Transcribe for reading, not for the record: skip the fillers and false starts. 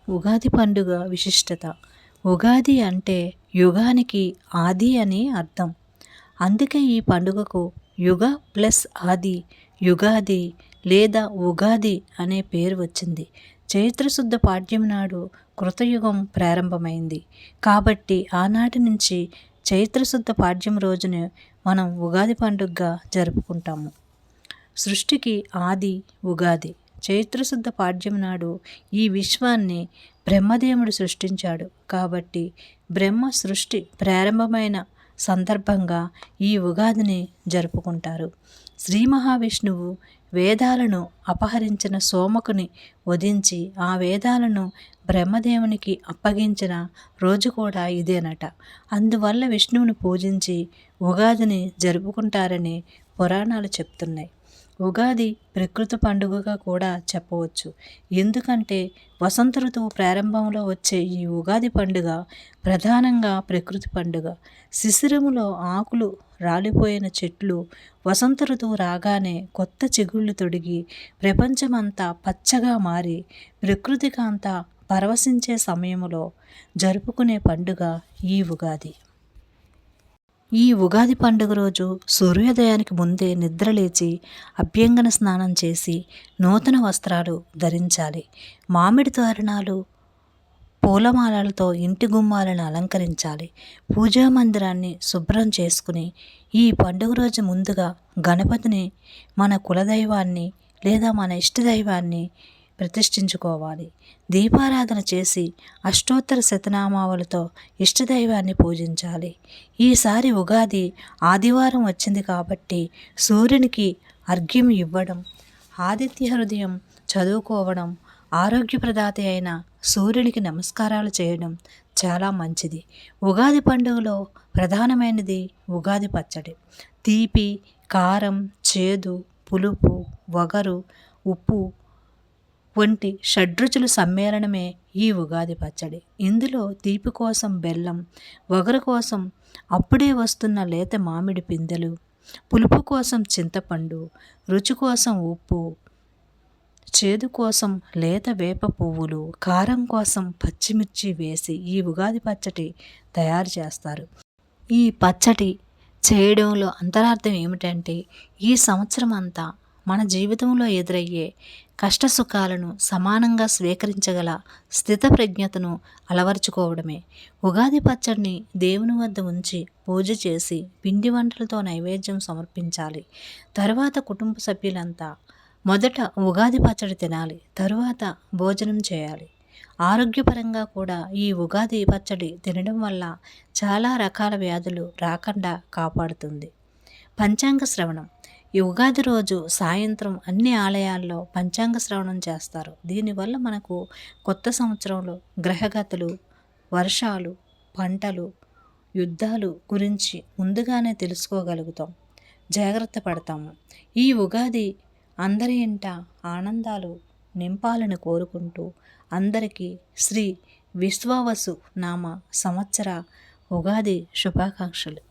ఉగాది పండుగ విశిష్టత. ఉగాది అంటే యుగానికి ఆది అని అర్థం. అందుకే ఈ పండుగకు యుగ ప్లస్ ఆది, యుగాది లేదా ఉగాది అనే పేరు వచ్చింది. చైత్రశుద్ధ పాడ్యం నాడు కృతయుగం ప్రారంభమైంది. కాబట్టి ఆనాటి నుంచి చైత్రశుద్ధ పాడ్యం రోజునే మనం ఉగాది పండుగగా జరుపుకుంటాము. సృష్టికి ఆది ఉగాది. చైత్రశుద్ధ పాడ్యం నాడు ఈ విశ్వాన్ని బ్రహ్మదేవుడు సృష్టించాడు. కాబట్టి బ్రహ్మ సృష్టి ప్రారంభమైన సందర్భంగా ఈ ఉగాదిని జరుపుకుంటారు. శ్రీ మహావిష్ణువు వేదాలను అపహరించిన సోమకుని వధించి ఆ వేదాలను బ్రహ్మదేవునికి అప్పగించిన రోజు కూడా ఇదేనట. అందువల్ల విష్ణువుని పూజించి ఉగాదిని జరుపుకుంటారని పురాణాలు చెప్తున్నాయి. ఉగాది ప్రకృతి పండుగగా కూడా చెప్పవచ్చు. ఎందుకంటే వసంత ఋతువు ప్రారంభంలో వచ్చే ఈ ఉగాది పండుగ ప్రధానంగా ప్రకృతి పండుగ. శిశిరములో ఆకులు రాలిపోయిన చెట్లు వసంత ఋతువు రాగానే కొత్త చిగుళ్ళు తొడిగి ప్రపంచమంతా పచ్చగా మారి ప్రకృతికంతా పరవశించే సమయంలో జరుపుకునే పండుగ ఈ ఉగాది. ఈ ఉగాది పండుగ రోజు సూర్యోదయానికి ముందే నిద్రలేచి అభ్యంగన స్నానం చేసి నూతన వస్త్రాలు ధరించాలి. మామిడి తోరణాలు, పూలమాలలతో ఇంటి గుమ్మాలను అలంకరించాలి. పూజా మందిరాన్ని శుభ్రం చేసుకుని ఈ పండుగ రోజు ముందుగా గణపతిని, మన కులదైవాన్ని లేదా మన ఇష్టదైవాన్ని ప్రతిష్ఠించుకోవాలి. దీపారాధన చేసి అష్టోత్తర శతనామావళితో ఇష్టదైవాన్ని పూజించాలి. ఈసారి ఉగాది ఆదివారం వచ్చింది కాబట్టి సూర్యునికి అర్ఘ్యం ఇవ్వడం, ఆదిత్య హృదయం చదువుకోవడం, ఆరోగ్యప్రదాత అయిన సూర్యునికి నమస్కారాలు చేయడం చాలా మంచిది. ఉగాది పండుగలో ప్రధానమైనది ఉగాది పచ్చడి. తీపి, కారం, చేదు, పులుపు, వగరు, ఉప్పు వంటి షడ్రుచుల సమ్మేళనమే ఈ ఉగాది పచ్చడి. ఇందులో తీపి కోసం బెల్లం, వగరు కోసం అప్పుడే వస్తున్న లేత మామిడి పిందెలు, పులుపు కోసం చింతపండు, రుచి కోసం ఉప్పు, చేదు కోసం లేత వేప పువ్వులు, కారం కోసం పచ్చిమిర్చి వేసి ఈ ఉగాది పచ్చడి తయారు చేస్తారు. ఈ పచ్చడి చేయడంలో అంతరార్థం ఏమిటంటే ఈ సంవత్సరం అంతా మన జీవితంలో ఎదురయ్యే కష్టసుఖాలను సమానంగా స్వీకరించగల స్థితప్రజ్ఞతను అలవర్చుకోవడమే. ఉగాది పచ్చడిని దేవుని వద్ద ఉంచి పూజ చేసి పిండి వంటలతో నైవేద్యం సమర్పించాలి. తరువాత కుటుంబ సభ్యులంతా మొదట ఉగాది పచ్చడి తినాలి, తరువాత భోజనం చేయాలి. ఆరోగ్యపరంగా కూడా ఈ ఉగాది పచ్చడి తినడం వల్ల చాలా రకాల వ్యాధులు రాకుండా కాపాడుతుంది. పంచాంగ శ్రవణం. ఈ ఉగాది రోజు సాయంత్రం అన్ని ఆలయాల్లో పంచాంగ శ్రవణం చేస్తారు. దీనివల్ల మనకు కొత్త సంవత్సరంలో గ్రహగతులు, వర్షాలు, పంటలు, యుద్ధాలు గురించి ముందుగానే తెలుసుకోగలుగుతాం, జాగ్రత్త పడతాము. ఈ ఉగాది అందరి ఇంట ఆనందాలు నింపాలని కోరుకుంటూ అందరికీ శ్రీ విశ్వావసు నామ సంవత్సర ఉగాది శుభాకాంక్షలు.